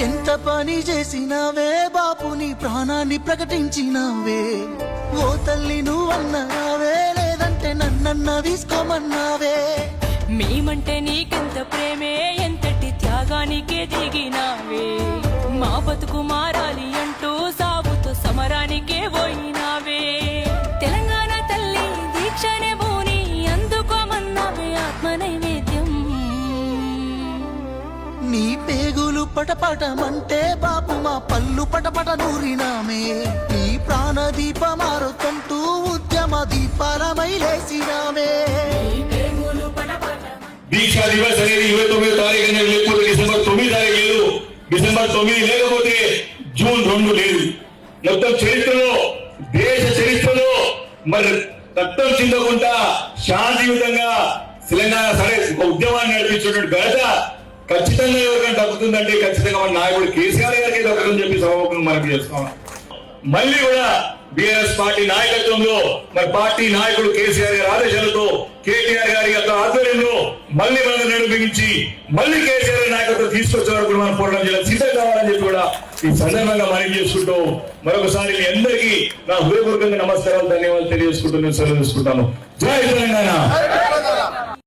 ఎంత పని చేసినావే బాపు, నీ ప్రాణాన్ని ప్రకటించినావే. ఓ తల్లి నువ్వన్నావే, లేదంటే నన్నన్న తీసుకోమన్నావే. మేమంటే నీకెంత ప్రేమే, ఎంతటి త్యాగానికే దిగినావే. మా బతుకు మారాలి అంటూ సాగుతో సమరానికే పోయినావే. తెలంగాణ తల్లి దీక్షనే భూని అందుకోమన్నావే ఆత్మ నైవేద్యం. నీ పేగులు పటపటమంటే బాపు మా పళ్ళు పటపట నూరినామే. నీ ప్రాణదీపమారుతంటూ ఉద్యమ దీపాలమై లేసినామే. దీక్షా దివస్ అనేది 29వ తారీఖు లేకపోతే డిసెంబర్ 9 తారీఖు లేదు. డిసెంబర్ 9 లేకపోతే జూన్ 2 లేదు. మొత్తం చరిత్రలో, దేశ చరిత్రలో మరి రక్తం చిందకుండా శాంతియుతంగా తెలంగాణ సరే ఒక ఉద్యమాన్ని నడిపించేటువంటి ఘనత ఖచ్చితంగా ఎవరికైనా దక్కుతుందంటే ఖచ్చితంగా మన నాయకుడు కేసీఆర్ గారికి దక్కుతుందని చెప్పి సభకు మనకు చేస్తాం. మళ్ళీ కూడా బీఆర్ఎస్ పార్టీ నాయకత్వంలో మరి పార్టీ నాయకుడు కేసీఆర్ గారి ఆదేశాలతో కేటీఆర్ గారి యొక్క ఆధ్వర్యంలో మళ్ళీ మనం నడిపించి మళ్ళీ కేసీఆర్ నాయకత్వం తీసుకొచ్చే వరకు మనం పోరాటం చేయాలి, సిద్ధం కావాలని చెప్పి కూడా ఈ సందర్భంగా మనం చేసుకుంటూ మరొకసారి మీ అందరికీ నా హృదయపూర్వకంగా నమస్కారాలు, ధన్యవాదాలు తెలియజేసుకుంటూ నేను సెలవు తీసుకుంటాను. జై తెలంగాణ.